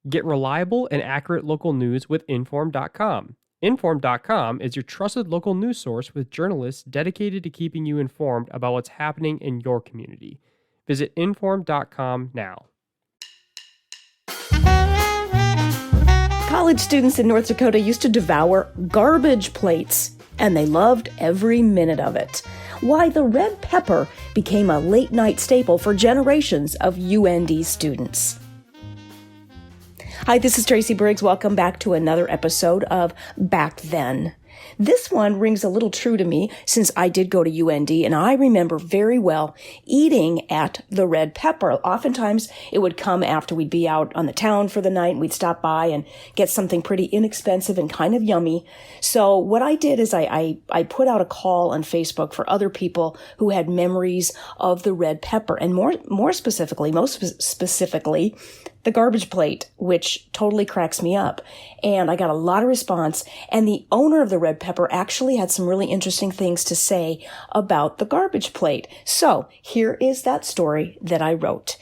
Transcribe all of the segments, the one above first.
Get reliable and accurate local news with Inform.com. Inform.com is your trusted local news source with journalists dedicated to keeping you informed about what's happening in your community. Visit Inform.com now. College students in North Dakota used to devour garbage plates, and they loved every minute of it. Why the red pepper became a late-night staple for generations of UND students. Hi, this is Tracy Briggs. Welcome back to another episode of Back Then. This one rings a little true to me since I did go to UND, and I remember very well eating at the Red Pepper. Oftentimes, it would come after we'd be out on the town for the night, and we'd stop by and get something pretty inexpensive and kind of yummy. So what I did is I put out a call on Facebook for other people who had memories of the Red Pepper, and most specifically, the garbage plate, which totally cracks me up. And I got a lot of response, and the owner of the Red Pepper actually had some really interesting things to say about the garbage plate. So here is that story that I wrote.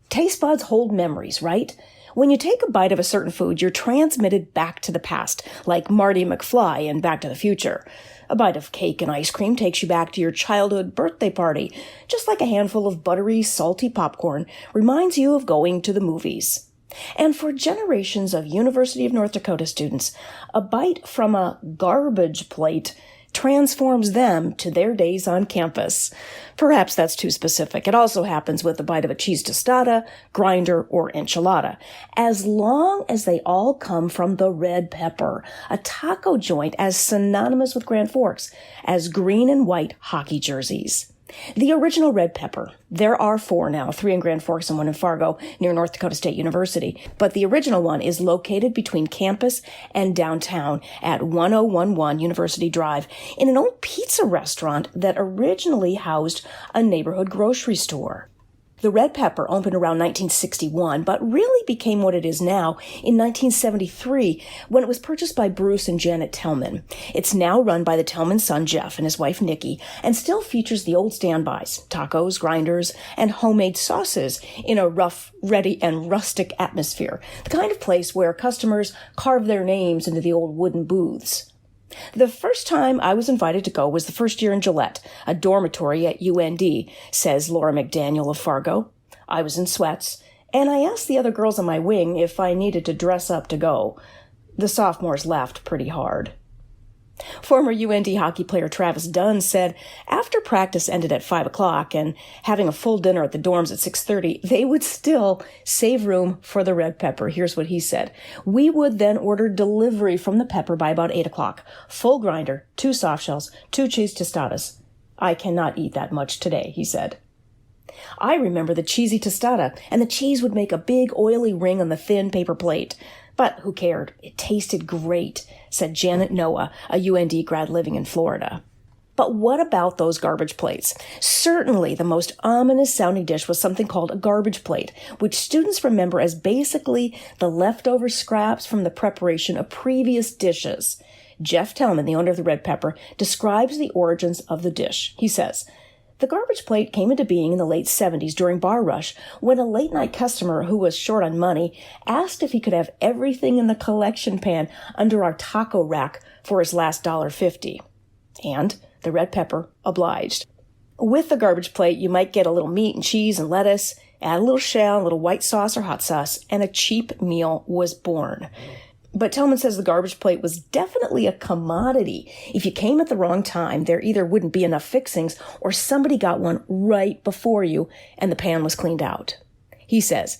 Taste buds hold memories, right? When you take a bite of a certain food, you're transmitted back to the past, like Marty McFly in Back to the Future. A bite of cake and ice cream takes you back to your childhood birthday party, just like a handful of buttery, salty popcorn reminds you of going to the movies. And for generations of University of North Dakota students, a bite from a garbage plate transforms them to their days on campus. Perhaps that's too specific. It also happens with a bite of a cheese tostada, grinder, or enchilada, as long as they all come from the Red Pepper, a taco joint as synonymous with Grand Forks as green and white hockey jerseys. The original Red Pepper, there are 4 now, 3 in Grand Forks and 1 in Fargo near North Dakota State University, but the original one is located between campus and downtown at 1011 University Drive in an old pizza restaurant that originally housed a neighborhood grocery store. The Red Pepper opened around 1961, but really became what it is now in 1973 when it was purchased by Bruce and Janet Tellman. It's now run by the Tellman son, Jeff, and his wife, Nikki, and still features the old standbys, tacos, grinders, and homemade sauces in a rough, ready, and rustic atmosphere, the kind of place where customers carve their names into the old wooden booths. The first time I was invited to go was the first year in Gillette, a dormitory at UND, says Laura McDaniel of Fargo. I was in sweats, and I asked the other girls on my wing if I needed to dress up to go. The sophomores laughed pretty hard. Former UND hockey player Travis Dunn said after practice ended at 5 o'clock and having a full dinner at the dorms at 6:30, they would still save room for the Red Pepper. Here's what he said. We would then order delivery from the Pepper by about 8 o'clock. Full grinder, 2 soft shells, 2 cheese tostadas. I cannot eat that much today, he said. I remember the cheesy tostada, and the cheese would make a big oily ring on the thin paper plate. But who cared? It tasted great, said Janet Noah, a UND grad living in Florida. But what about those garbage plates? Certainly the most ominous-sounding dish was something called a garbage plate, which students remember as basically the leftover scraps from the preparation of previous dishes. Jeff Tellman, the owner of the Red Pepper, describes the origins of the dish. He says, the garbage plate came into being in the late 70s during Bar Rush when a late-night customer who was short on money asked if he could have everything in the collection pan under our taco rack for his last $1.50. And the Red Pepper obliged. With the garbage plate, you might get a little meat and cheese and lettuce, add a little shell, a little white sauce or hot sauce, and a cheap meal was born. But Tellman says the garbage plate was definitely a commodity. If you came at the wrong time, there either wouldn't be enough fixings or somebody got one right before you and the pan was cleaned out. He says,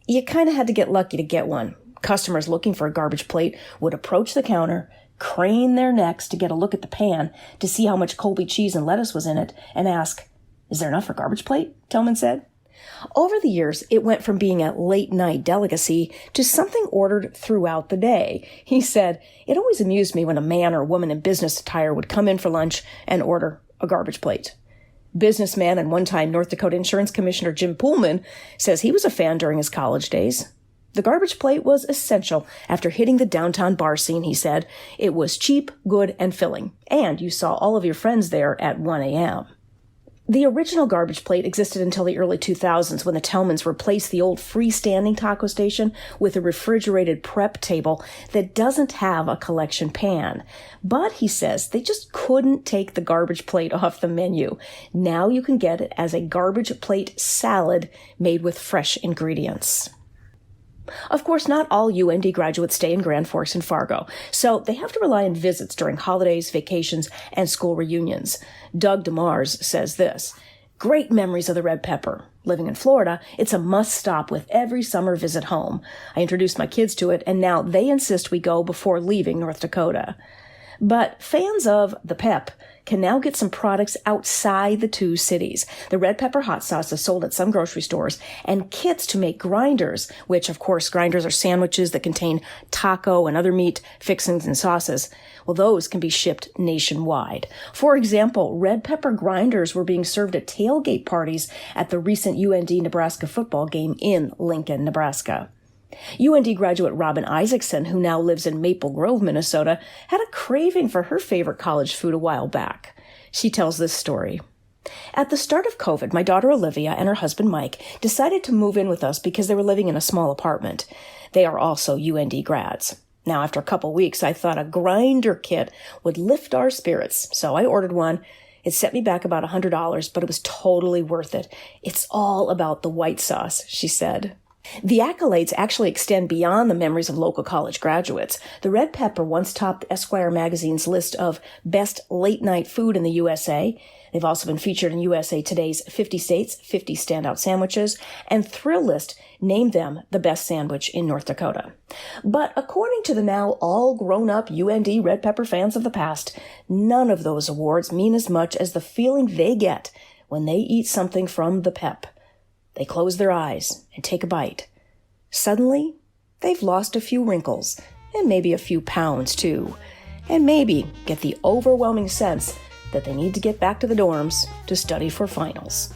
you kind of had to get lucky to get one. Customers looking for a garbage plate would approach the counter, crane their necks to get a look at the pan to see how much Colby cheese and lettuce was in it, and ask, is there enough for garbage plate? Tellman said. Over the years, it went from being a late-night delicacy to something ordered throughout the day. He said, it always amused me when a man or woman in business attire would come in for lunch and order a garbage plate. Businessman and one-time North Dakota Insurance Commissioner Jim Pullman says he was a fan during his college days. The garbage plate was essential after hitting the downtown bar scene, he said. It was cheap, good, and filling, and you saw all of your friends there at 1 a.m. The original garbage plate existed until the early 2000s when the Tellmans replaced the old freestanding taco station with a refrigerated prep table that doesn't have a collection pan. But, he says, they just couldn't take the garbage plate off the menu. Now you can get it as a garbage plate salad made with fresh ingredients. Of course, not all UND graduates stay in Grand Forks and Fargo, so they have to rely on visits during holidays, vacations, and school reunions. Doug DeMars says this: "Great memories of the Red Pepper. Living in Florida, it's a must-stop with every summer visit home. I introduced my kids to it, and now they insist we go before leaving North Dakota." But fans of the Pep can now get some products outside the two cities. The red pepper hot sauce is sold at some grocery stores, and kits to make grinders, which, of course, grinders are sandwiches that contain taco and other meat fixings and sauces. Well, those can be shipped nationwide. For example, red pepper grinders were being served at tailgate parties at the recent UND-Nebraska football game in Lincoln, Nebraska. UND graduate Robin Isaacson, who now lives in Maple Grove, Minnesota, had a craving for her favorite college food a while back. She tells this story. "At the start of COVID, my daughter Olivia and her husband Mike decided to move in with us because they were living in a small apartment. They are also UND grads. Now, after a couple weeks, I thought a grinder kit would lift our spirits, so I ordered one. It set me back about $100, but it was totally worth it. It's all about the white sauce," she said. The accolades actually extend beyond the memories of local college graduates. The Red Pepper once topped Esquire magazine's list of best late-night food in the USA. They've also been featured in USA Today's 50 States, 50 Standout Sandwiches, and Thrillist named them the best sandwich in North Dakota. But according to the now all-grown-up UND Red Pepper fans of the past, none of those awards mean as much as the feeling they get when they eat something from the Pep. They close their eyes and take a bite. Suddenly, they've lost a few wrinkles, and maybe a few pounds too, and maybe get the overwhelming sense that they need to get back to the dorms to study for finals.